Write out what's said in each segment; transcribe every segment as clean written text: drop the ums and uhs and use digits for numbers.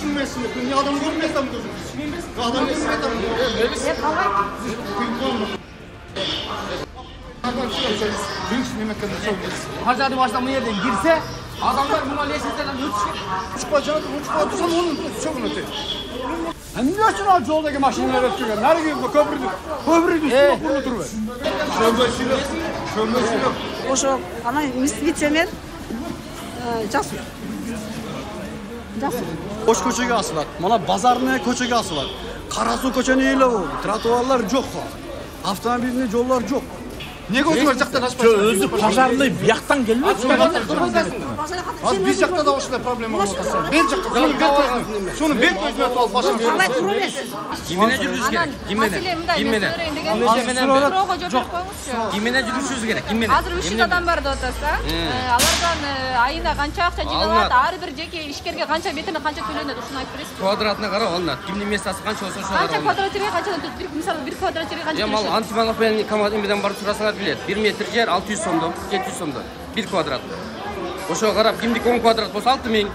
kim bilmesin? Niye adam görmez adam gözüm? Adam görmez adam. Evet, kalay. Hacı baştan bu yerden girse adamlar buna leşitlerden ötüşür. Çıkacağını uçmadıysan onun çok öte. Sen niçin o yoldaki maşinler ötüyor? Nereye gidiyor bu köprüdür? Köprüdür, üstüne kurulu durur. Şöyle. Ошо ана вице-мэр Жасур. Koş köçege asılar. Mana bazarına köçege asılar. Karasu köçeni ile oldu. Trotuarlar yok. Avtomobilli yollar yok. Niye gözüme jaktan açmayın? Özü pazarlı bir yaktan gelmiyor. Az bir jakta da oşla problem olmasın. Ben jakta şunu bet gözüme tutup başım. Kalay туруп эмес. Кимене жүрүш керек? Кимене? Кимене жүрүшүбүз керек? Кимене? Азыр 300 адам бар деп атасыз, алардан айына канча акча жыйналат, ар бир жеке ишкерге канча бетине канча төлөнөт, ушуну айтып бересизби? Квадратына карап алынат. Кимдин месасы канча болсо ошо. Канча квадрат жерге канча мисалы 1 квадрат жерге канча Жамал антимонопольный командаден барып сурасаңар билет. 1 метр жер 600 сомдон, 700 сомдон. 1 квадрат. Ошого карап кимдики 10 квадрат болсо 6000,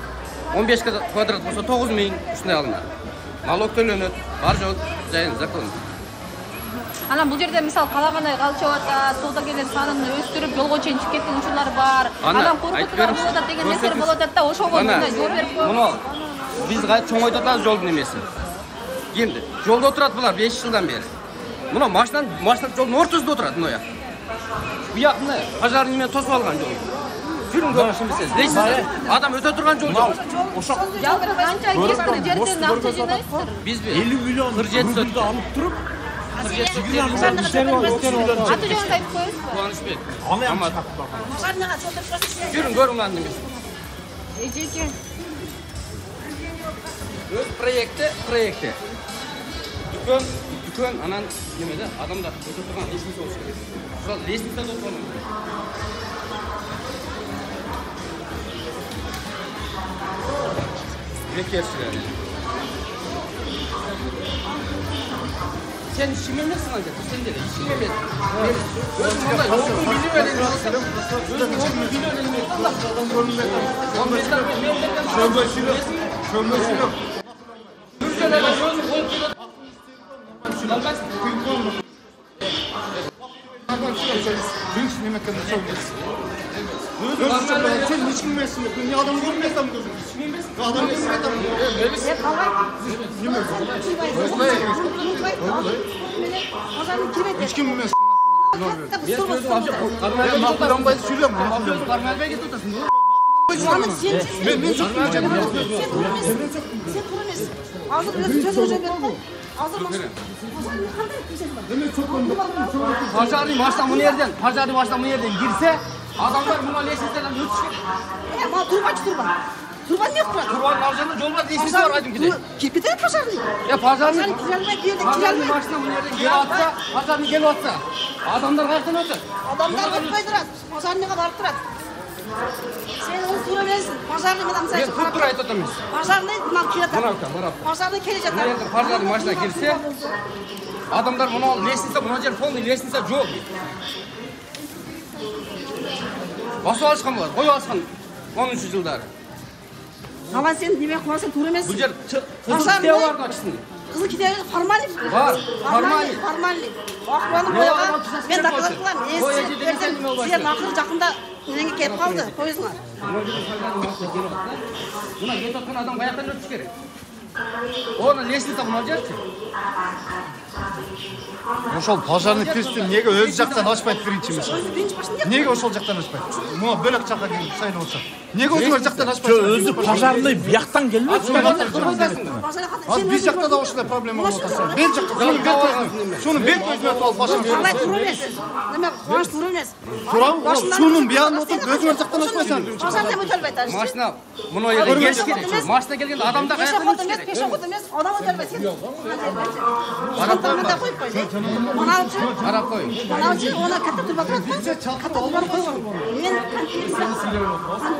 15 квадрат болсо 9000 ушундай алынат. Налог төлөнөт, бар жол жайын закон. Анан бул жерде мисалы калагандай калчып атат, соодагерлер санын өстүрүп жолго чейин чыгып кеткен учурлар бар. Анан коркутуулар болуп атат деген нерсе болуп атат да, ошого мындай жооп берип коебуз. Муну биз чоң айтып атабыз жолдун эмесин. Кимди? Жолдо отурат булар 5 жылдан бери. Муну машина жолдун ортосунда отурат мына як. Bu yak ne? Pazarın men tosуп алган жол. Жүрүң көрүшүңүз. Дейсиз. Адам өтө турган жол жок. Жалпы канча гектар жерден акча жыйнайсыздар? Биз 50 миллион 47 алып туруп, Аты жөнүндө айтып коесузбу? Кубанычбек. Амат. Жүрүң көрүң аны эмес. Эжеке. Өз проекти. Дүкөн анан немеде адамдар өтө турган лестница болуш керек. Ошол лестницада отурган. Beklerçiler. Sen işime ne sınavda? Sen de işime mi? Özümde yolun bilim öğrenmesi. Sen hiç bilmesin. Niye adam görmez adam gözüm? Adam görmez adam. Evet, kalay. Hiç kim bilmez. Ben Mahmut'dan bayız sürüyorum. Karmelbe'ye git otasın. Ben çok bilmeyeceğim. Sen kuramaz. Hazır söz hocam benim. Hazır mı? Pazarı baştan bu yerden girse adamlar buna leşitlerden ötüşür. Ama turban. Turban ne yapar? Kurbanın avcında yol var, leşitler var aydım gideyim. Kirpide mi pazarlı? Pazarın kiralmayı. baştan bu yerden gel atsa, pazarını gel atsa. Adamlar kaçtan ötür? Adamlar ötmeydiler. Pazarlığa varıp durar. Sen onu duramazsın. Pazarlığı adam sen. Ben tut dur ayet otamız. Pazarlığı bundan kiretar. Bana Pazarlığı gelecek. Pazarın başına girse adamlar bunu leşitse buna yer fondu leşitse yok. Basıp alışkan var, koyu alışkan 13 yıllar. Ama sen demek varsa duramazsın. Bu yer kızıl kiteye vardı açısın. Kızıl kiteye formallik. Var, formallik. Akbanı koyağa ben takılak kılam. Size nakır жақында nenge kelip kaldı, koyuzlar. Buna get atkan adam kayaktan ötüş gerek. Onu leşitse buna yer ki. Ошол пожарный пирстин неге өз жактан ачпайт биринчи мисалы? Неге ошол жактан ачпайт? Муна бөлөк жакка келип сайлап отса. Неге өзүңөр жактан ачпайт? Özü pazarlı bir yaktan gelmiyor. Az биз жакта да ошондой проблема болуп атат. Бел жакта шуну бет өзүнө туруп башын. Kalay duramaz. Demek koğuş duramaz. Турабы? Шунун биянын отуруп өзүңөр жактан ачпайсың. Pazarda ötelbeyt. Машина мына жерге келиш керек. Машина келгенде адамда каяктан өтүш керек. Пешоход емес, адам ötelbeyt. Arapta koyup koy. Manavcı. Arap koyun. Manavcı ona katta turbat. Бизде чалкып албай койгон.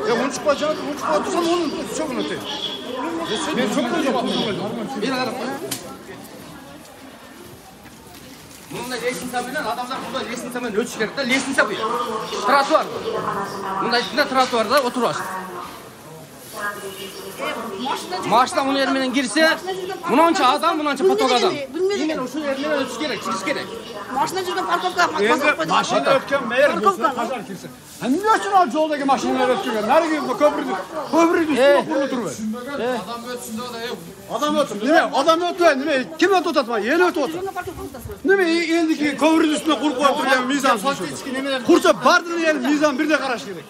Men Унчукпа жаат, унчукпа турсам онун чогун өтөйт. Мен çok koyacağım. Bir arap. Bunda leşinsa bilen adamlar burada leşinsa bilen ölçüş gerek de leşinsa bu. Trotuar bu. Bunda içinde trotuarda oturuyor. Машина муну эл менен кирсе, мынанча адам, мынанча поток адам. Эми ушул эл менен өтүш керек, чыгыш керек. Машина жүрген парковка Endi maşina ötken meğer Parkovka. pazar kirsin. Hem ne için al yoldaki maşinalar ötken? Nereye gidiyor? Köprünün üstüne kurulu durur. Adam ötüm. Ne? Adam ötüyor. Ne? Kim ötü otatma? Yeni ötü otur. Ne? Eldeki köprünün üstüne kur koyup duruyor. Mizan düşüyor. Kursa bardır yer mizan bir de karaş gerek.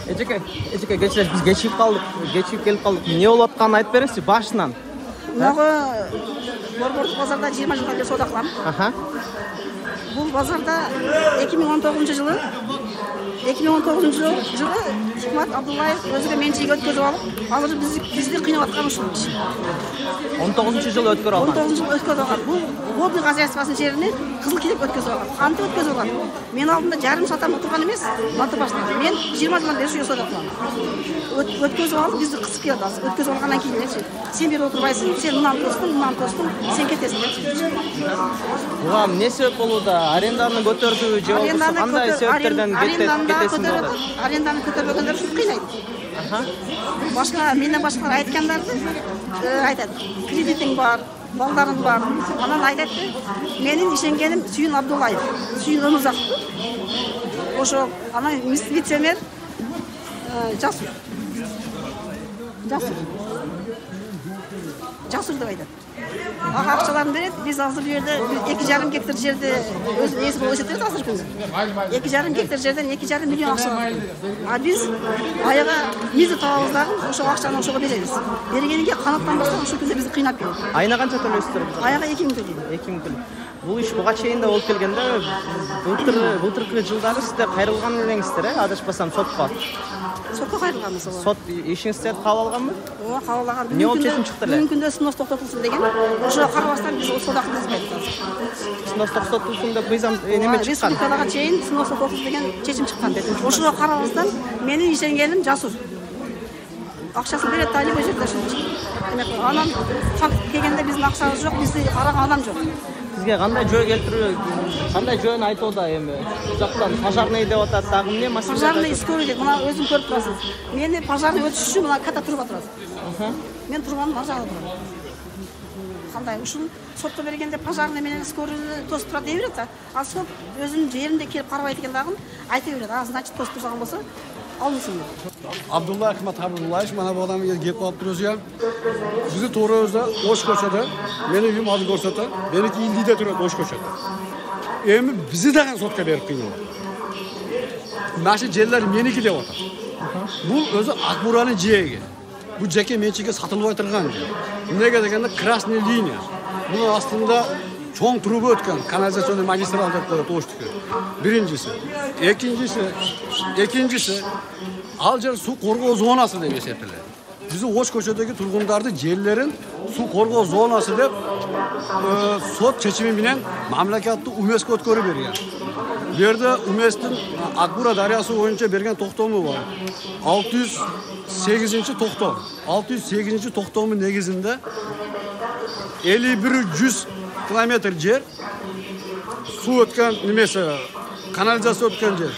Эжеке, кечиресиз, биз кечигип келип калдык. Эмне болуп атканын айтып бериңизчи башынан. Мынагы Борбордук базарда 20 жылдан бери соода кылам. Бул базарда 2019 жылы Хикмат Абдуллаев өзүгө менчиги өткөзүп алып, азыр бизди кыйнап аткан ушул иш. 19-жылы өткөрүп алган. 19 жыл өткөзүп алган. Бул водный хозяйствосунун жерине кызыл килеп өткөзүп алган. Кантип өткөзүп алган? Мен алдымда жарым сатам отурган эмес, баты башында. Мен 20 жылдан бери ушул соода кылам. Өткөзүп алып бизди кысып келди азыр. Өткөзүп алгандан кийин сен бери отурбайсың, сен мынаны тостуң, сен кетесиң депчи. Буга эмне себеп болууда? Аренданы көтөрдүбү же болбосо кандай себептерден кетесиң болду? Аренданы көтөрбөгөндөр ушул кыйнайт. Башка менден башка айткандарды айтат. Кредитиң бар, балдарың бар. Анан айтат, менин ишенгеним Сүйүн Абдуллаев, Сүйүн Өмүзак. Ошо анан вице-мэр Жасур деп айтат. Ага акчаларын берет, биз азыр бу жерде 2,5 гектар жерди өз эси болуп эсептейт азыр күндө. 2,5 гектар жерден 2,5 миллион акча бар. А биз аяга мизди табабыз дагы ошо акчаны ошого беребиз. Бергенинге канаттанбастан ошол күндө бизди кыйнап келет. Айына канча төлөйсүздөр? Аяга 2 миң төлөйт. 2 миң төлөйт. Бул иш буга чейин да болуп келгенде, былтыркы жылдары сиздер кайрылган элеңиздер, адашпасам сотко. Сотко кайрылганбыз. Сот ишиңизди кабыл алганбы? Ооба, кабыл алган. Эмне болуп чечим чыкты эле? Бүгүнкү күндө сынос токтотулсун деген. Ошого карабастан биз соода кылдык деп атабыз. Сынос токтотулсун деп мыйзам неме чыккан. Республикага чейин сынос токтотулсун деген чечим чыккан. Ошого карабастан менин ишенгеним Жасур. Акчасын берет да любой жерде ошентип. Анан факт келгенде биздин акчабыз жок, бизди караган адам жок. Сизге кандай жөө келтирүү, кандай жөөнү айтууда эми? Бул жактан пожарный деп атат, дагы эмне маселе? Пожарный скорый деп, мына өзүң көрүп турасыз. Мени пожарный өтүш үчүн мына ката туруп атат. Мен турганым ар жагда турам. Кандай ушул сотко бергенде пожарный менен скорыйны тосуп тура дей берет да. А сот өзүнүн жеринде келип карабайт экен дагы айта берет. А значит тосуп турган болсо алынсын деп. Abdullah Hikmat Abdullayev mana bu adamga gelip kalıp duruyoruz ya. Bizi To'ra'da Oş koçada, meni uyum adı korsata, benimki İldi'de duruyor Oş koçada. Emi bizi de sotka berip kıyın. Naşı celler meniki de otar. Bu özü Akburan'ın ciyegi. Bu ceke mençike satılıp oturgan. Nege degende krasny liniya. Bunun aslında çoğun trubu ötken, kanalizasyonu magistral dep toştuk. Birincisi. Ikincisi, Alcar su korgoo zonası dep eseptiler. Bizi Oş koçadagi turgundardı jellerin su korgoo zonası dep sot çeçimi bilen mamlakatты UNESCO ötkөрүп bergen. Bu yerde UNESCO'nun Akbura daryası boyunca bergen toktomu var. 608. toktom. 608. toktomun negizinde 51-100 kilometr jer su ötken nimesi, kanalizasyon ötken jer.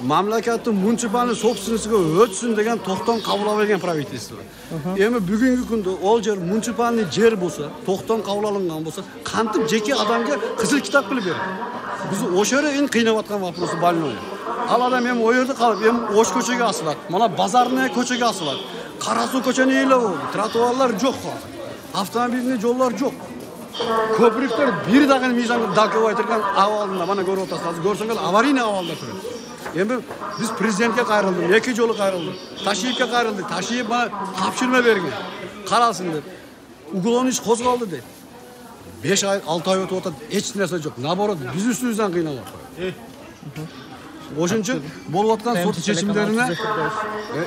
Mamlakatın municipalni собственностьиga ötsün degen toktom kabul algan правительство. Эми бүгүнкү күндө ол жер муниципальный жер болсо, токтом кабыл алынган болсо, кантип жеке адамга кызыл китап кылып берет. Биз ошоро эң кыйнап аткан вопросу больной. Ал адам эми ол жерде калып, эми Ош көчөгө асылат. Мына базарный көчөгө асылат. Кара суу көчөнү эле болду. Тротуарлар жок азыр. Автомобильный жолдор жок. Köprüktер бир дагы мыйзамды дакыбай турган абалында мана көрүп атасыз. Көрсөңөр аварийный абалда турат. Эми биз президентке кайрылдык, 2 жолу кайрылдык. Ташиевке кайрылдык. Ташиев бана тапшырма берген. Каралсын деп. Уголовный иш козголду дейт. 5 ай, 6 ай өтүп атат, эч нерсе жок. Наоборот, биз үстүбүздөн кыйналып атат. Ошончо болуп аткан сот чечимдерине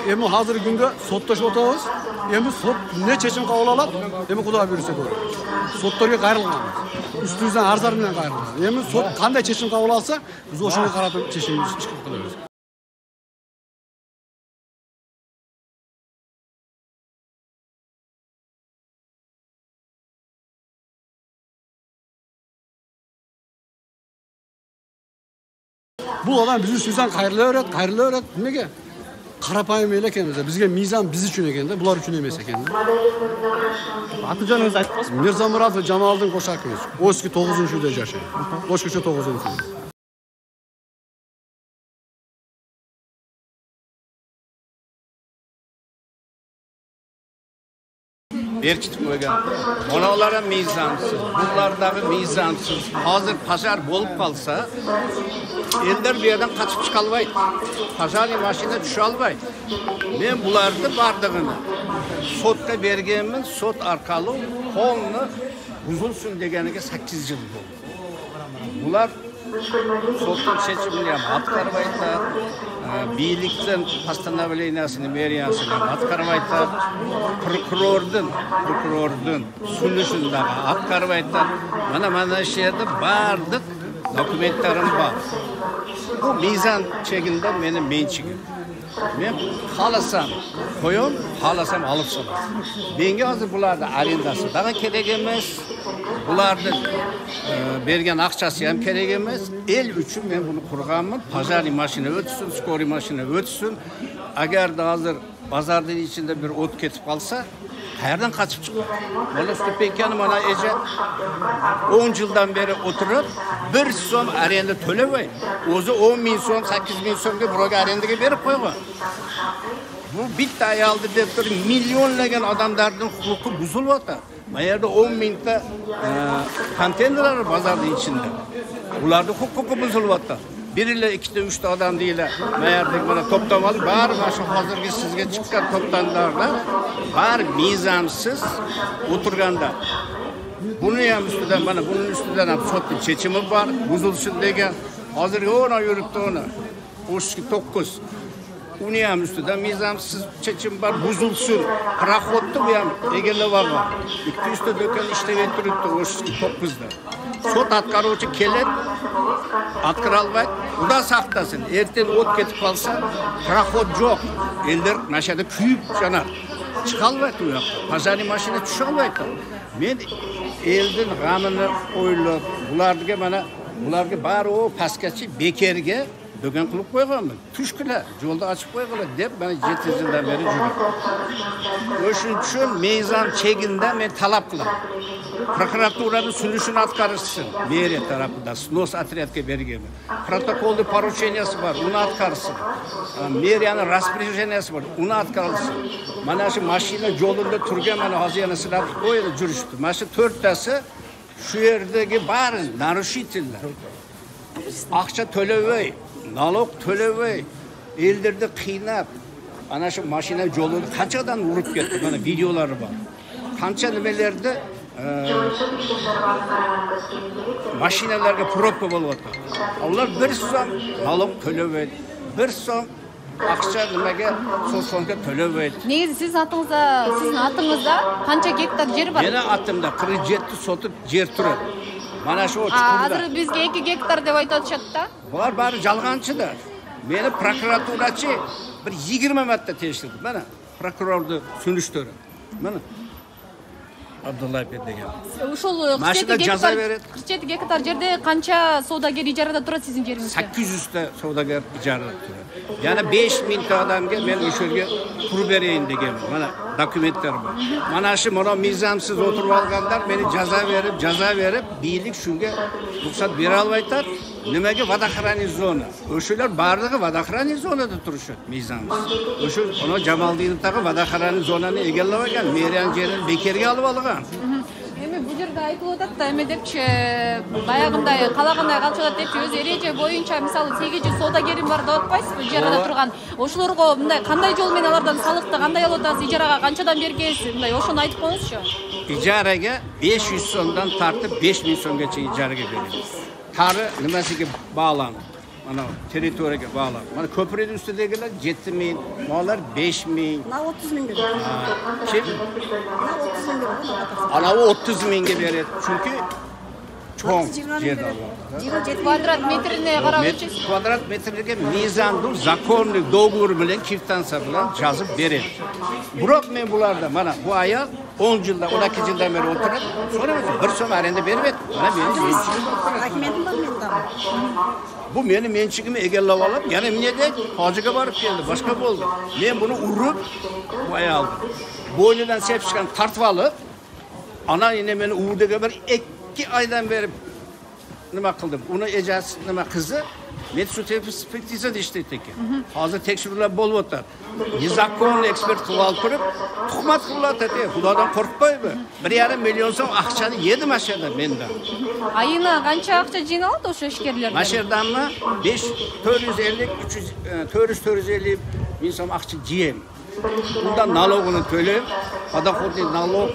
эми азыркы күндө соттошуп атабыз. Эми сот эмне чечим кабыл алат? Эми Кудай буйрса көрөт. Сотторго кайрылганбыз. Үстүбүздөн арзар менен кайрылганбыз. Эми сот кандай чечим кабыл алса, биз ошого каратып чечимибизди чыгарып кылабыз. Bu odam bizni suysan qayrilaverat. Nimaga? Qarapayım el ekanmiz. Bizga mizan biz uchun ekanda, bular uchun emas ekanda. Аты-жөнүңүздү айтып коесузбу? Mirzamuratov Jamoliddin Qo'shakov. O'ski 9-uyda yashaydi. O'shgacha 9-uyda. Berkitip koygan. Onalara mizansız, bunlardagi mizansız. Hazır pazar bolup kalsa, elder bir yerden kaçıp çıkalbaydı. Pazar maşina düşe albaydı. Men bulardı bardığını sotga bergenmin, sot arkalı kolunu buzulsun deganiga 8 yıl oldu. Bular sotun seçimini atkarbaydı. Biylikten постановлениясını, meriyasını atkarbaydı. Prokurordun sunuşundağı atkarbaydı. Mana şerde bardık dokumentlerim var. Bu mizan çekinde benim mençigim. Men halasam koyum, halasam alıp salam. Benge hazır bularda arendası daha kerek emas. Bulardı bergen akçası hem kerek emas. El üçün men bunu kurganmın. Pazarlı maşina ötsün, skori maşina ötsün. Agar da hazır pazarın içinde bir ot ketip kalsa, hayerden kaçıp çıkıyor. Bana Stepekyan'ı bana Ece 10 yıldan beri oturup bir son arenda tölemey. Ozu 10 bin son, 8 bin son gibi buraya arendaya verip koyuyor. Bu bitti ayaldı deyip duruyor. Milyonlagan adamların hukuku buzulmadı. Mayerde 10 binde konteynerler var pazarın içinde. Bunlarda hukuku buzulmadı. Biriyle, ikide, üçte adam değil. Mayerde bana toplamalı. Var şu hazırki sizge çıkan toplanlarla var mizansız oturganda. Bunu ya üstüden bana, bunun üstünden sotun seçimi var. Buzulsun degen. Hazır ona yürüttü ona. 39. Bunu ya üstüden mizansız seçim var. Buzulsun. Praxottu bu ya. Egerle var. İki üstte döken işte getiripti. 39'da. Sot atkarıcı kelet. Atkır albaydı. Bu da saktasın. Erten ot ketip kalsa praxot yok. Eller maşada küyüp canar. Çıkalbaydı bu ya. Pazarı maşina düşalbaydı. Men elden gamını oylap, bularga bari o paskachi bekerga do'kon qilib qo'yganman. Tushkila, yo'lda ochib qo'yganlar deb men 7 yildan beri yuraman. O'shuning uchun mezon cheginda men talab qilaman. Prokuraturaning sunishini atqarishsin. Meriya tarafidan snos otryadga berganman. Protokolda порученияsi bor, uni atqarishsin. Meriyaning распоряженияsi bor, uni atqarishsin. Mana shu mashina yo'lida turgan mana hozir yana sizlar qo'yib jurishdi. Mana shu 4tasi shu yerdagi bari narушительlar. Akça төлebey, nalog төлebey, eldirdi qiynab, ana shu mashina yo'lini qanchadan urib ketdi, mana videolari bor. Qancha nimalarda mashinalarga probka bo'lyapti. Ular bir so'm nalog төлebey, bir so'm akça nimaga so'mga төлebey. Негизи sizin atыңızda qancha gektar yer var? Meni atimda 47 sotib yer turadi. Mana shu chuqurda. Hozir bizga 2 gektar deb aytishadi-da. Bular bari jalg'onchilar. Meni prokuraturachi bir 20 marta tekshirdi. Mana prokurorni sunishtirdi. Mana Abdullayev degan. Ушул 47 gektar жерде qancha savdogar ijarada turadi sizin yeringiz? 800 ta savdogar ijarada turadi. Yana 5000 ta odamga men o'sha yerga pul berayin degan. Mana dokumentlar bor. Mana shu mizamsiz o'tirib olganlar meni jazo berib, biylik shunga ruxsat bera olmaydi. Nimaga vodohranniy zona? O'shalar barlig'i vodohranniy zonada turishadi mizamsiz. O'sha ona Jamoliddinov tag'i vodohranniy zonani egallab olgan, meriyan yerini bekerga olib olgan. Эми бул жерде айтылып атат да, эме депчи баягындай калагандай калчу атат депчи өз эреже боюнча мисалы 800 соодагерим бар деп атпайсызбы ижарада турган. Ошолорго мындай кандай жол менен алардан салыкты кандай алып атасыз, ижарага канчадан бергенсиз? Мындай ошону айтып коюңузчу. Ijaraga 500 so'mdan tartib 5000 so'mgacha ijaraga beramiz. Tari nimasiga bog'lanib, mana territoriyaga bog'lanib. Mana ko'prik ustidagilar 7000, molar 5000. Na 30 ming beradi. Kim? Na 30 ming beradi. Anavi 30 mingga beradi. Chunki cho'ng yer Kvadrat metrini qarab o'lchaysiz. Kvadrat metrga mizandu zakonlik dogovor bilan kvitansiya bilan yozib beradi. Biroq men bularda mana bu ayol 10 yılda, 12 yıldan beri oturup soramıyorsun. Bir so'm arenda berib et. Mana meni menchigim. Dokumentim var mende. Bu meni menchigimni egallab olib, yana men deydi, hojiga borib keldi, boshqa bo'ldi. Men buni urib, voy aldim. Bo'ynidan sepishgan tartib olib, ana yine meni uvdiga bir 2 oydan berib nima qildim. Uni ejasi nima qizi Medsuti ekspertizada ishlaydi ekan. Hozir tekshiruvlar bo'lib o'tadi. Nizakon ekspert qilib olib turib, tuhmat qilyapti. Xudodan qo'rqmaymi? 1,5 million so'm aqchani yedi mashada mendan. Ayına qancha aqcha jinoat o'sha ishkerlardan? Masherdanmi 450 ming so'm aqcha jiyem. Bundan nalogini to'layib, podoходный налог,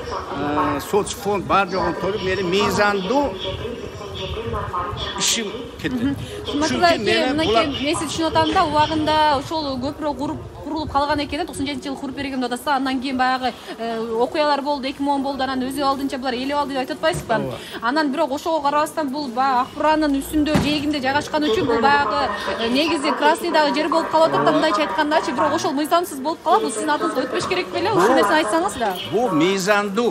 sotsfond bar yo'g'ini to'lib, meni mezandu ishim ketdi. Chunki men siz tushunotganda, u vaqtda o'shol ko'proq qurilib qolgan ekan, 97-yil qurib bergan odasi, andan keyin bayag'i o'qiyalar bo'ldi, 2010 bo'ldi, anan o'zi oldincha bular elib oldi deb aytib o'tmaysizmi? Anan biroq o'shoga qarabasdan bu Aqburanning ustunda, jeginde joylashgani uchun bu bayag'i negizi Krasnoydagi yer bo'lib qoladi, bunday aytgandachi, biroq o'shol mizonsiz bo'lib qoladi, bu sizning atingizga o'tmish kerak bele, o'sha narsani aytsangiz-da. Bu mizandu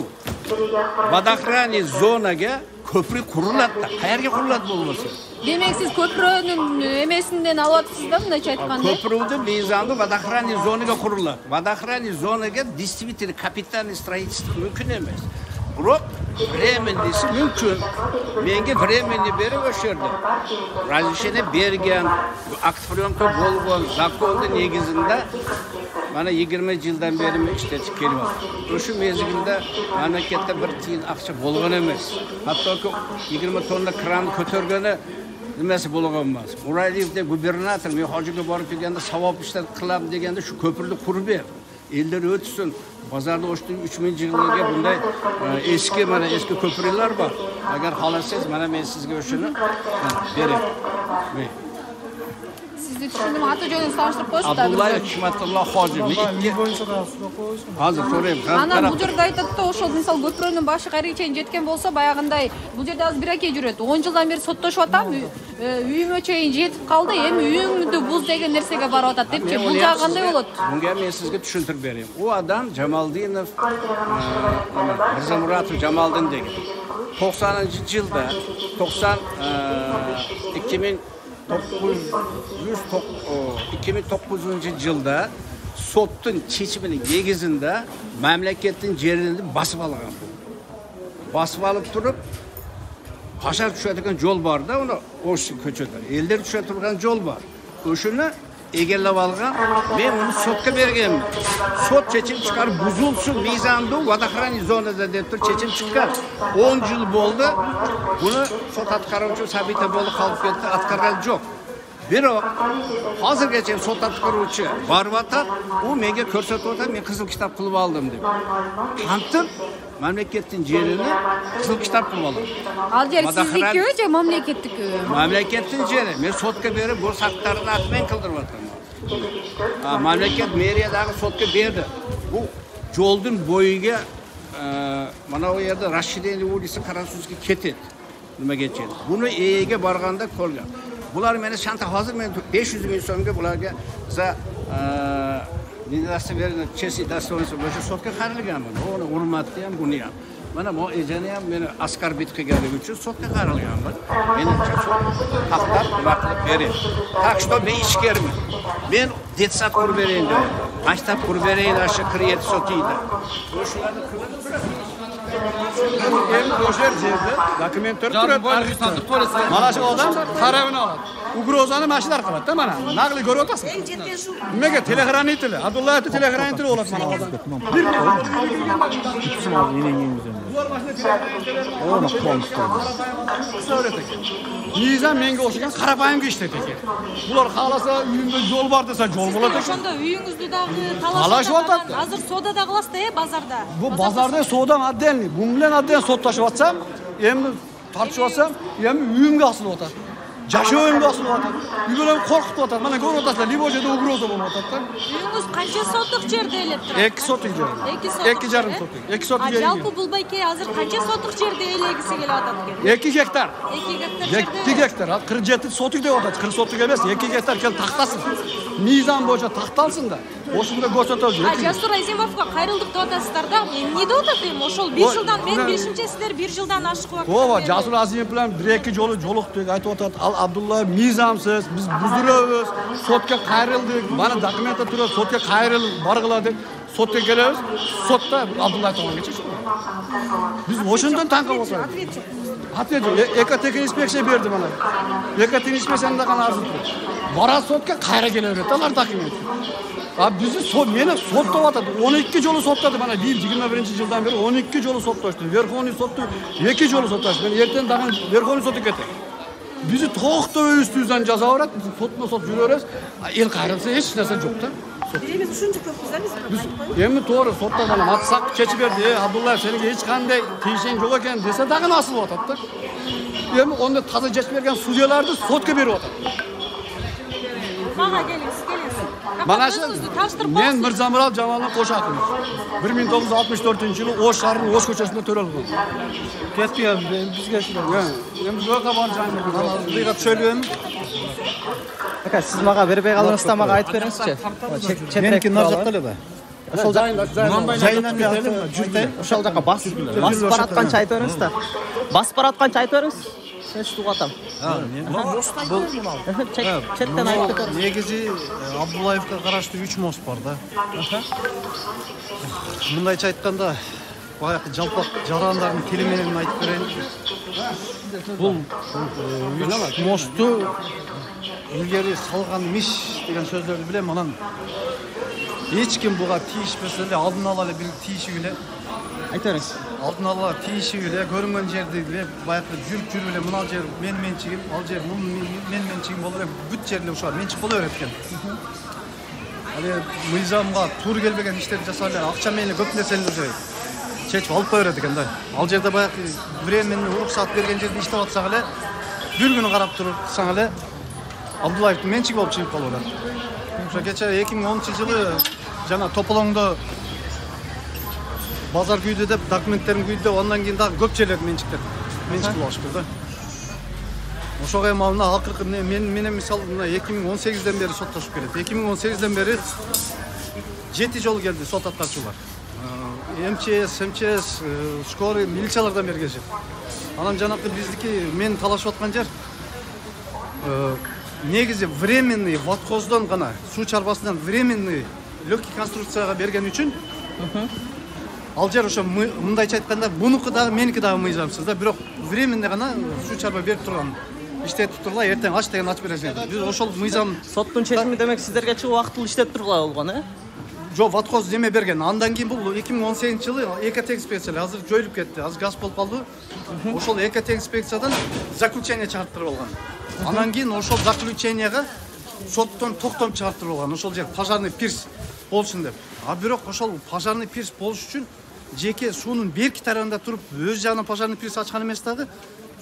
водохранный zonaga ko'prik quriladi. Qayerga quriladi bo'lmasa? Demak, siz ko'prikning emesinden olyapsizda, bunday aytganda. Ko'prikni mezandu водохранный zonaga quriladi. Водохранный zonaga действительно капитальный строительство mumkin emas. Biroq временlisi mumkin. Menga временni berib o'sha yerda разрешение bergan, akt priomka bo'lgan zakonning negizida mana 20 yildan beri ishlatib kelyapti. O'sha mezgilda mamlakatda bir tiyin aqcha bo'lgan emas. Hattoki 20 tonna kran ko'targani nimasi bo'lgan emas. Muraliyevda gubernator men hojiga borib kelganda savob ishlar qilam deganda shu ko'pirni qurib ber. Ellar o'tsin. Bozorda o'shning 3000 yillarga bunday eski mana eski ko'pirlar bor. Agar xohlasangiz mana men sizga o'shini beraman. Sizni tushundim, hatto joyini solishtirib qo'yishdi. Abdulla Hikmatulloh hojim. Hozir so'rayman. Ana bu yerda aytadi, o'sha misol ko'pirning boshi qayergacha jetgan bo'lsa, bayag'inday bu yerda hozir bir aka yuradi. 10 yildan beri so'tlashyaptam. Uyim o'chayin jetib qoldi, endi uyimni buz degan narsaga boryapti debchi. Bu qanday bo'ladi? Bunga men sizga tushuntirib beraman. U odam Jamaldinov, Mirzamuratov Jamaldin degan. 90-yilda 2009-yilda sotning chechimini negizida mamlakatning yerini bosib olgan. Bosib olib turib, Paşar tushadigan yo'l bor-da, uni o'sha ko'chada. Ellar tushadigan yo'l bor. O'shini egallab olgan, men uni sotga berganman. Sot chechim chiqarib buzilsin, mezandu водохранный zonada deb turib chechim chiqqan. 10 yil bo'ldi. Buni sot atqaruvchi Sabita bo'ldi, qolib ketdi, atqargan yo'q. Biroq hozirgacha sot atqaruvchi borvata, u menga ko'rsatyapti, men qizil kitob qilib oldim deb. Qantib mamlakatning yerini qizil kitob qilib oldim. Aljer sizniki-ku, mamlakatniki. Mamlakatning yeri. Men sotga berib, bu haqlarni atmen qildiryapman. Mamlakat meriyadagi sotga berdi. Bu yo'lning bo'yiga mana bu yerda Rashidiyning ulisi Qarasuzga ketadi. Nimaga ketdi? Buni eega borganda ko'rgan. Bular meni shanta hozir men 500 ming so'mga bularga za nidasi bergan, chesi dasturasi bo'yicha sotga qarilganman. Uni hurmatni ham, buni ham. Mana bu ejani ham meni askar bit qilganligi uchun sotga qarilganman. Menimcha sot haqlar vaqtida beradi. Tak что men ishkerman. Men detsat qurib berayin dedim. Maktab qurib berayin, o'sha kriyet sotiydi. O'shalarni qilib endi o'sha yerda dokumentlar turibdi. Mana shu odam qaravini oladi. Ugrozani mashlar qiladi-da mana. Naqli ko'rib o'tasiz. Nimaga telexranitili? Abdullayevni telexranitili bo'ladi mana odam. Nizam menga o'xshagan qarapayimga ishlaydi ekan. Bular xalasa uyimda yo'l bor desa yo'l bo'ladi. O'shanda uyingizdagi talashyapti. Hozir sodada qilasizda, bozorda. Bu bozorda sodam отдельный. Bu bilan отдельно sotlashyapsam, endi tortishyapsam, ham uyimga osilib Jashoyimga osilib o'tadi. Uylarni qo'rqitib o'tadi. Mana ko'rib o'tasizlar, libojada ugroza bo'lib o'tadi-da. Uyingiz qancha sotix yerda elib turadi? 2 sotik yer. 2,5 sotik. 2 sotik yer. Jalpi Bulbayka hozir qancha sotix yerda elegisi kelyapti? 2 gektar. 2 gektar. 2 gektar. 47 sotik deb o'tadi. 40 sotik emas, 2 gektar kel taxtasi. Mizon bo'yicha taxtalsin-da. Ошондо көрсөтөбүз. Жасур Азимовго кайрылдык деп атасыздар да. Эмне деп атат эми? Ошол 1 жылдан мен 5-чи, сиздер 1 жылдан ашык убакыт. Ооба, Жасур Азимов менен 1-2 жолу жолуктук, айтып атат. Ал Абдулла мыйзамсыз, биз буздурабыз, сотко кайрылдык. Мана документте турат, сотко кайрылып баргыла деп. Сотко келебиз. Сотто Абдулла тоон кечишти. Биз ошондон таң калып атабыз. Ответ жоқ. Экотехник инспекция берді мана. Экотехник инспекцияда ғана арыз тұр. Бара сотқа қайра келе береді. Алар документ. А бізді мені соттап атады. 12 жолы соттады мана. 21 жылдан бері 12 жолы сотташты. Верховный сотты 2 жолы сотташты. Мен ертең дагы Верховный сотқа кетті. Bizi to'xtab üstüzden jaza beradi. Sotma sot yuribmiz. El qayrılsa hech narsa yo'q da. Birimiz uchinchi ko'pmiz biz. Endi to'g'ri sotda mana matsaq kechib berdi. Abdulla senga hech qanday tiyishing yo'q ekan desa dag'i nasib o'tadi. Endi onda taza jech bergan sudyalarni sotga berib o'tadi. Maga kelingsiz. Mana shu men Mirzamurat Jamolning qo'shaqimiz. 1964-yili O'sh shahrining O'sh ko'chasida to'ralgan. Ketmayapmiz bizga shular. Endi bu yoqqa borjanmiz. Biroq söyleyeyim. Aka siz maga bermey qaldingizda maga aytib beringizchi. Meniki narjaqda da. Ошол жайынан кетели, жүртей. Ошол жака басып баратканча айтып бериңизда. Басып баратканча айтып бериңиз. Мен сутуп атам. Бул четтен айтып бериңиз. негизи Абдуллаевга караштуу 3 мост бар да. Мындайча айтканда, баягы жалпак жарандардын тили менен айтып берейин. Бул 3 мосту илгери салган имиш деген сөздөрдү билем, анан эч ким буга тийишпесе эле алдын ала эле тийишип эле Айтып бериңиз. алдын ала тийишип эле көрүнгөн жерди эле баягы жүрүп эле мына жер менчигим, ал жер менчигим болуп эле бүт жер эле ушуга менчик боло берет экен. Ал мыйзамга туура келбеген иштерди жасап эле акча менен көп нерсени уже чечип алып кое берет экен да. Ал жерде баягы временный уруксат берген жерде иштеп атсак эле бир күнү карап турсаң эле Абдуллаевдин менчиги болуп чыгып калып атат. Ошо кече 2010-жылы жана Тополоңдо базар күйдү деп документтерин күйдү деп андан кийин дагы көп жерлерди менчик кылышты да. Ошого эми мына акыркы менен мисалы мына 2018ден бери соттошуп келет. 2018ден бери 7 жолу келди сот аткарчылар. МЧС, скорый, милициялардан бери келишет. Анан жанакы биздики мен талашып аткан жер негизи временный водхоздон гана суу чарбасынан временный легкий конструкцияга берген үчүн ал жер ошо мындайча айтканда бунуку дагы меники дагы мыйзамсыз да, бирок временный гана суу чарба берип турган. Иштетип тургула, эртең ач деген ачып бересиң. Биз ошол мыйзам Соттун чечими демек сиздерге чыгып убактылуу иштеп тургула болгон, э? Жок, водхоз неме берген. Андан кийин бул 2018-жылы экотех инспекция азыр жоюлуп кетти. Азыр газ болуп калды. Ошол экотех инспекциядан заключение чыгарттырып алган. Анан кийин ошол заключенияга соттон токтом чыгарттырып алган. Ошол жер пожарный пирс болушун деп. А бирок ошол пожарный пирс болуш үчүн жеке суунун берки тарабында туруп өз жагынан пожарный пирс ачкан эмес дагы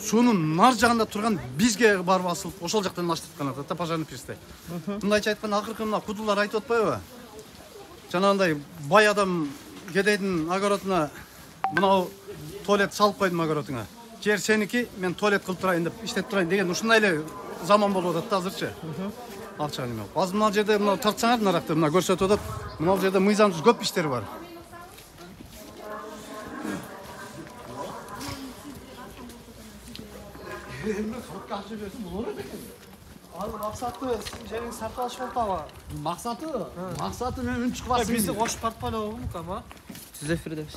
суунун нар жагында турган бизге барып асылып ошол жактан ачтырткан атат да пожарный пирсте. Мындайча айтканда акыркы мына кудулар айтып атпайбы? Жанагындай бай адам кедейдин огородуна мынау туалет салып койдум огородуңа. Жер сеники, мен туалет кылып турайын деп иштеп турайын деген ушундай эле заман болуп атат да азырчы. Акча неме. Азыр мына жерде мына тартсаңар наракты мына көрсөтүп атат. Мына жерде мыйзамсыз көп иштер бар. Ал максаты жерин сатып алыш болуп атабы? Максаты мен үн чыкпасын. Бизди кошуп тартпайлы болобу кама? Түз эфирдебиз.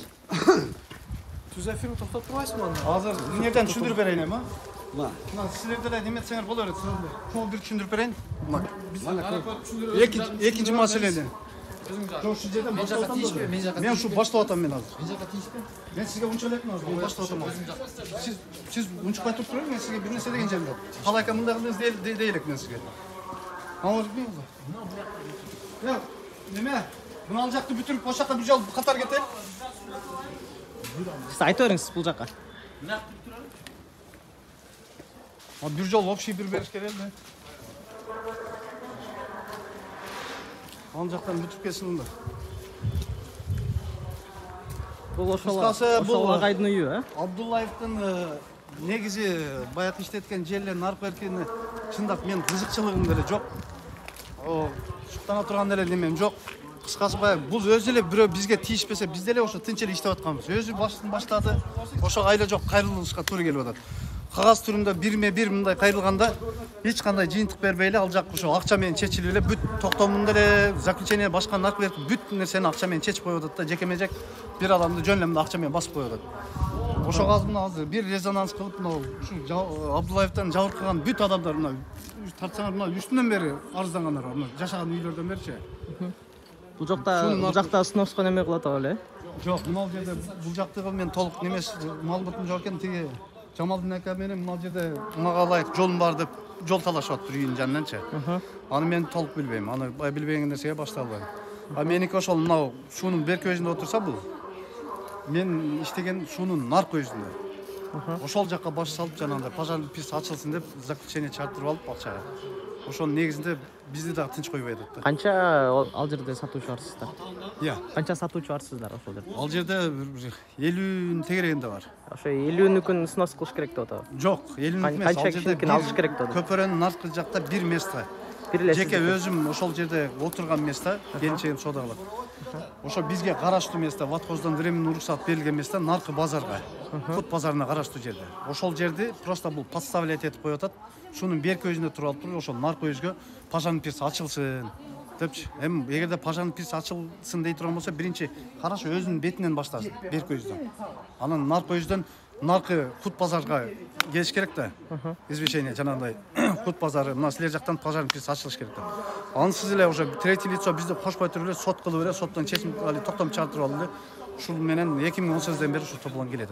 Түз эфирди токтоп турбайсызбы анда? Азыр эмнеден түшүндүрүп берейин эми? Мына силерде эле неме этсеңер боло берет. Чоң бир түшүндүрүп берейин. Экинчи маселени. Жок, şu жерден баштап атам. Мен ушу баштап атам мен азыр. Мен жака тийишпи? Мен сизге унчуп элекмин азыр. Баштап атам. Сиз унчукпай туруп турбайбы? Мен сизге бир нерсе деген жерим жок. Калайка мындай кылдыңыз дейелек мен сизге. Аңлап кетпейсизби? Я, неме? Мына ал жакты бүтүрүп, ошол жака бир жол катар кетели. Сиз айтып бериңиз бул жака. Бир жол общий бир бериш керек эле. Ал жактан бүтүп келсин мында. Бул ошол агайдын үйү, э? Абдуллаевдин негизи баягы иштеткен жерлерин аркы беркени чындап мен кызыкчылыгым деле жок. Шуктана турган эле немем жок. кыскасы баягы бул өзү эле бирөө бизге тийишпесе биз деле ошо тынч эле иштеп атканбыз. Өзү баштады. Ошо айла жок кайрылышка туура келип атат. Кагаз түрүндө бирме бир мындай кайрылганда эч кандай жыйынтык бербей эле ал жак ошо акча менен чечилип эле бүт токтомунда эле заключение башка наркы берип бүт нерсени акча менен чечип коюп атат да, жекеме жек бир адамды жөн эле акча менен басып коюп атат. Ошого азыр бир резонанс кылып мына ушу Абдуллаевден жабыркаган бүт адамдар мына тартсаңар мына 3 күнөн бери арыздангандар бар. Мына жашаган үйлөрдөн беричи. Бул жакта сноска неме кылат эле? Жок, мына жерде бул жактагы мен толук немес маалыматым жок экен. Тиги Жамалдин ака менен мына жерде мага ылайык жолум бар деп жол талашып атып үйүнүн жанынанчы. Аны мен толук билбейм. Аны билбеген нерсеге башталбайм. А меники ошол мына шунун бер көзүндө отурса бул мен иштеген шунун нар көзүндө. Ошол жакка баш салып жанагындай пожарный пис ачылсын деп заключение чыгарттырып алып акчага. Ошонун негизинде бизди дагы тынч койбой атат да. Канча ал жерде сатуучу барсыздар? Канча сатуучу барсыздар ошол жерде? Ал жерде 50 тегерегинде бар. Ошо 50-нүкүн снос кылыш керек деп атабы? Жок, 50 эмес. Канча кишиникин алыш керек деп атабы? Көпөрөнүн наркы жакта бир место. Жеке өзүм ошол жерде отурган место, келинчегим сода кылат. Ошо бизге караштуу место, Ватхоздон временный уруксат берилген место наркы базарга, Кут базарына караштуу жерде. Ошол жерди просто бул подставлять этип коюп атат. Шунун бер көзүндө туруп алып, ошол наркы өзгө пожарный пирс ачылсын депчи. Эми эгерде пожарный пирс ачылсын дей турган болсо, биринчи караш өзүнүн бетинен баштасын, бер көздөн. Анан наркы көздөн наркы Кут базарга келиш керек да. Извещение жанагындай Кут базары, мына силер жактан пожарный пирс ачылыш керек да. Ансыз эле уже третий лицо бизди кошпой туруп эле сот кылып эле, соттон чечим токтом чыгартып алды. Ушул менен 2018-ден бери ушу топлон келет.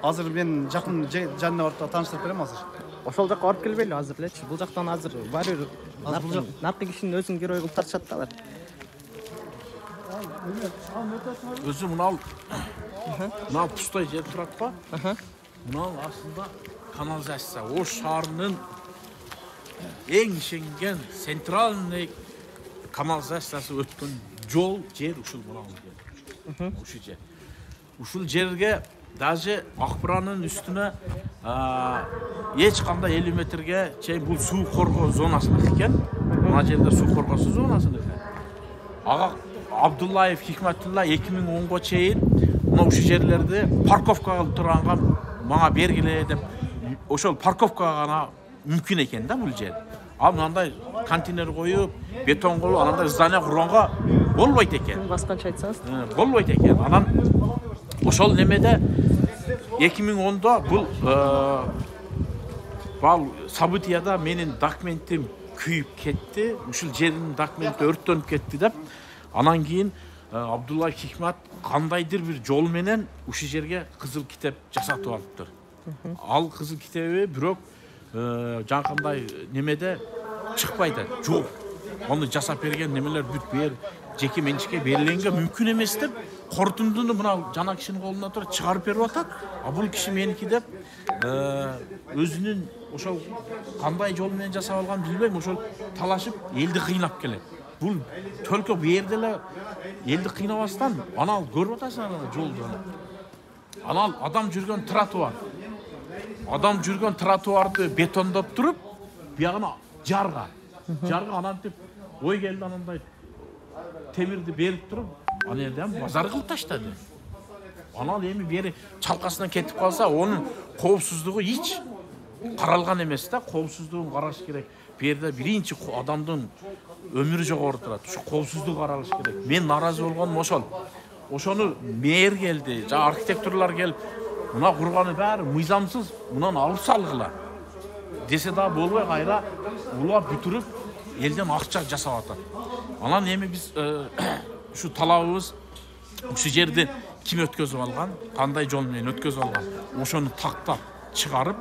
Азыр мен жакын жанына барып тааныштырып берем азыр. Ошол жакка барып келбейли азыр элечи. Бул жактан азыр баары наркы кишинин өзүн герой кылып тартышат да алар. Өзү мына пустой жер турат ба? Мына астында канализация. Ош шаарынын эң ишенген центральный канализациясы өткөн жол жер ушул мына жер. Ушул жерге даже Акбыранын үстүнө эч кандай 50 метрге чейин бул суу коргоо зонасыныкы экен. Мына жерде суу коргоосу зонасыныкы. Ага Абдуллаев Хикматулла 2010го чейин мына ушул жерлерди парковка кылып турганга мага бергиле деп ошол парковкага гана мүмкүн экен да бул жер. А мындай контейнер коюп, бетон кылып, анандай здание курганга болбойт экен. Башкача айтсаңыз? Болбойт экен. Анан ошол немеде 2010да бул событияда менин документим күйүп кетти. Ушул жердин документи өрттөнүп кетти деп. Анан кийин Абдулла Хикмат кандайдыр бир жол менен ушул жерге кызыл китеп жасатып алыптыр. Ал кызыл китеби бирок жанакындай немеде чыкпайт. Жок. Onu жасап берген немелер бүт бер жеке менчикке бериленге мүмкүн эмес деп корутундуну мына жана кишинин колуна туруп чыгарып берип атат. А бул киши меники деп өзүнүн ошол кандай жол менен жасап алганын билбейм, ошол талашып элди кыйнап келет. Бул төлкө бу жерде эле элди кыйнабастан анал көрүп атасың ана жолду. Анал адам жүргөн тротуар. Адам жүргөн тротуарды бетондоп туруп, биягына жарга анантип ой келди анандай темирди берип туруп, ана жерден базар кылып таштады. Анал эми бери чалкасынан кетип калса, онун коопсуздугу эч каралган эмес да, коопсуздугун караш керек. Бу жерде биринчи адамдын өмүрү жогору турат. Ушу коопсуздук каралыш керек. Мен наразы болгонум ошол. Ошону мэр келди, жана архитекторлор келип, мына курганы баары мыйзамсыз, мунан алып салгыла десе да болбой, кайра улап бүтүрүп элден акча жасап атат. Анан эми биз ушу талабыбыз ушу жерди ким өткөзүп алган, кандай жол менен өткөзүп алган, ошону тактап чыгарып,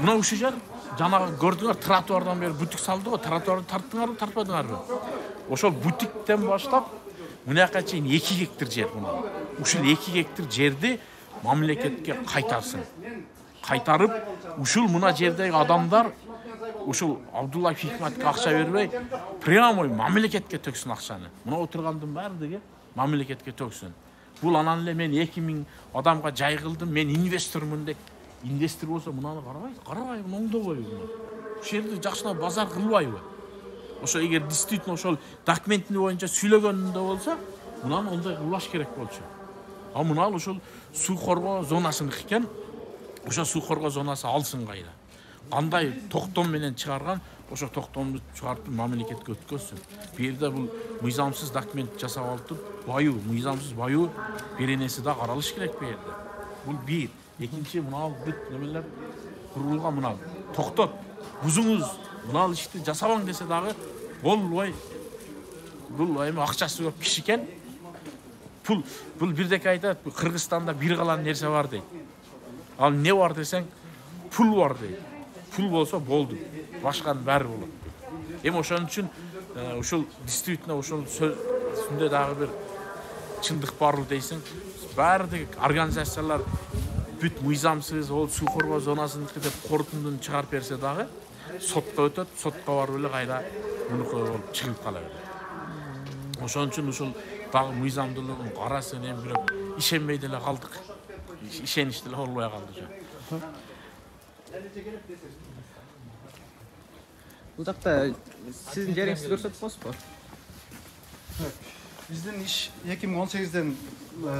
мына ушу жер жанагы көрдүңөр тротуардан бери бутик салды го, тротуарды тарттыңарбы, тартпадыңарбы? Ошол бутиктен баштап мынаяка чейин 2 гектар жер мына. Ушул 2 гектар жерди мамлекетке кайтарсын. Кайтарып, ушул мына жердеги адамдар ушул Абдулла Хикматка акча бербей, прямой мамлекетке төксүн акчаны. Мына отургандын баардыгы мамлекетке төксүн. Бул анан эле мен 2000 адамга жай кылдым, мен инвестормун деп. Инвестор болсо мынаны карабайбы, оңдобойбу. Ушул жерди жакшылап базар кылбайбы? ошо эгер действительно ошол документин боюнча сүйлөгөнүндө болсо мунаны ондай кылбаш керек болчу. А мына ошол суу коргоо зонасыныкы экен. Ошо суу коргоо зонасы алсын кайда. Кандай токтом менен чыгарган, ошо токтомду чыгарып мамлекетке өткөзсүн. Бу жерде бул мыйзамсыз документ жасап алып, баюу, мыйзамсыз баюу беренеси да каралыш керек бу жерде. Бул бир. Экинчи, мына бүт немелер курулган, мына токтот, бузуңуз, мына ишти жасабаң десе дагы, болбой. Бул эми акчасы көп киши экен. Бул бирдеке айтат, Кыргызстанда бир калан нерсе бар дейт. Ал не бар десең, пул бар дейт. Пул болсо болду. Башканын баары болот. Эми ошон үчүн ушул действительно ошол сөзүндө дагы бир чындык барбы дейсиң. Баардык организациялар бүт мыйзамсыз, ол суу коргоо зонасыныкы деп корутундун чыгарып берсе дагы сотко өтөт, сотко барып эле кайра мунуку болуп чыгып кала берет. Ошон үчүн ушул дагы мыйзамдуулугун карасын, эми бирок ишенбей деле калдык. Ишенич деле болбой калды. Бул жакта сиздин жериңизди көрсөтүп коесузбу? Биздин иш 2018-ден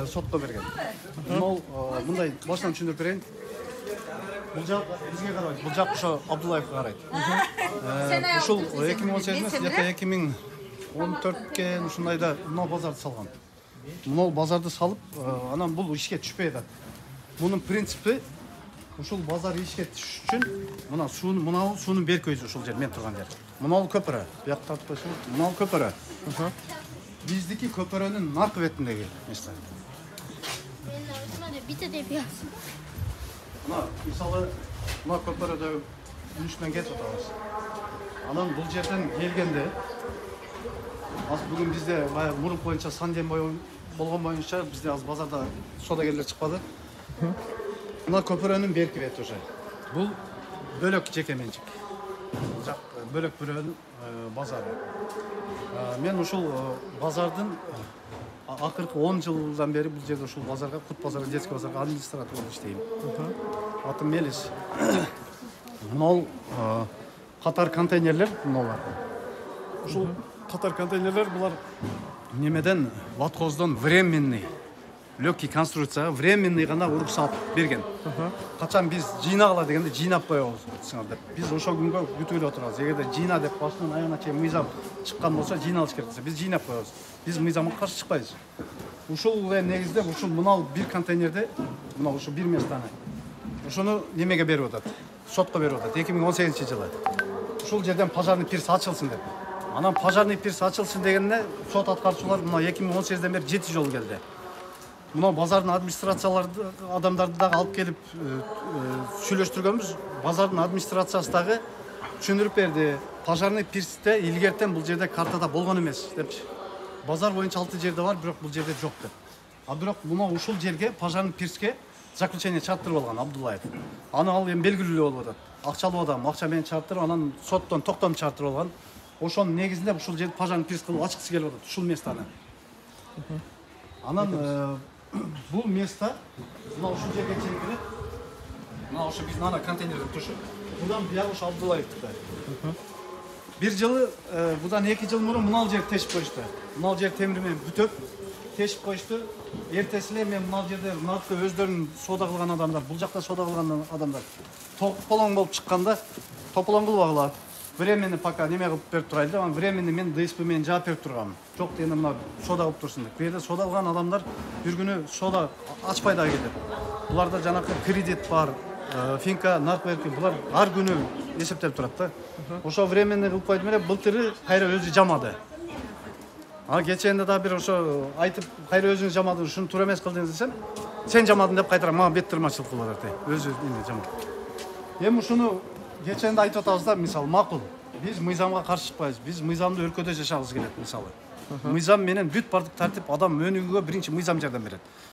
сотко берген. Мындай башынан түшүндүрүп берейин. Бул жак бизге карайт. Бул жак ошо Абдуллаевке карайт. Ушул 2018 2014-ке ушундайда мына базарды салган. Мына базарды салып, анан бул ишке түшпөй атат. Мунун принципи ушул базар ишке түшүш үчүн мына суунун берки өзү ушул жер, мен турган жер. Мына көпөрө, бияк тартып койсоңуз, мына көпөрө. Биздики көпөрөнүн наркы бетиндеги место. Бите деп ясың. Мына мисалы мына көпөрөдө үстүнөн кетип атабыз. Анан бул жерден келгенде азыр бүгүн бизде баягы мурун боюнча санден болгон боюнча бизде азыр базарда содагерлер чыкпады. Мына көпөрөнүн берки бети уже. Бул бөлөк жеке менчик. Жак бөлөк бирөөнүн базары. Мен ушул базардын акыркы 10 жылдан бери бул жерде ушул базарга, Кут базары, детский базарга администратор болуп иштейм. Атым Мелис. Мына катар контейнерлер мыналар. Ушул катар контейнерлер булар немеден Ватхоздон временный легкий конструкцияга временный гана уруксат берген. Качан биз жыйнагыла дегенде жыйнап коебузсуңар деп. Биз ошол күнгө күтүп эле отурабыз. Эгерде жыйна деп башынан аягына чейин мыйзам чыккан болсо жыйналыш керек десе, биз жыйнап коебуз. Биз мыйзамга каршы чыкпайбыз. Ушул негизде ушул мына бир контейнерде, мына ушул бир местаны. Ушуну немеге берип атат? Сотко берип атат 2018-жылы. Ушул жерден пожарный пирс ачылсын деп. Анан пожарный пирс ачылсын дегенде сот аткарчылар мына 2018-ден бери 7 жолу келди. Мына базардын администрацияларды адамдарды дагы алып келип сүйлөштүргөнбүз. Базардын администрациясы дагы түшүндүрүп берди. Пожарный пирсте илгертен бул жерде картада болгон эмес депчи. Базар боюнча 6 жерде бар, бирок бул жерде жок деп. А бирок мына ушул жерге пожарный пирске заключение чарттырып алган Абдуллаев. Аны ал эми белгилүү болуп атат. Акчалуу адам, акча менен чарттырып, анан соттон токтом чарттырып алган. Ошонун негизинде ушул жерди пожарный пирс кылып ачкысы келип атат, ушул местаны. Анан бул место мына ушул жерге чейин келет. Мына ошо биздин ана контейнердин тушу. Будан бияк ошо Абдуллаевдики. Бир жылы, будан 2 жыл мурун мына жер тешип коюшту. Мына жер темир менен бүтөп тешип коюшту. Эртесинен мен мына жерде наркы өздөрүнүн соода кылган адамдар, бул жакта соода кылган адамдар тополоң болуп чыкканда, тополоң кылбагыла. Временный пока неме кылып берип турайлы деп, временный мен ДСП менен жаап берип тургам. Жок дегенде мына соода кылып турсун деп. Бу жерде соода кылган адамдар бир күнү соода ачпай да келет. Буларда жанакы кредит бар, финка, нарк берки, булар ар күнү эсептелип турат да. Ошо временный кылып койдум эле, былтыры кайра өзү жамады. Кеченде да бир ошо айтып, кайра өзүң жамады, ушуну туура эмес кылдың десем, сен жамадың деп кайтара мага бет тырмачылык кылып атат. Өзү эме жамады. Эми ушуну кеченде айтып атабыз да, мисалы, макул. Биз мыйзамга каршы чыкпайбыз. Биз мыйзамдуу өлкөдө жашагыбыз келет, мисалы. Мыйзам менен бүт бардык тартип адам өнүгүүгө биринчи мыйзам жардам берет.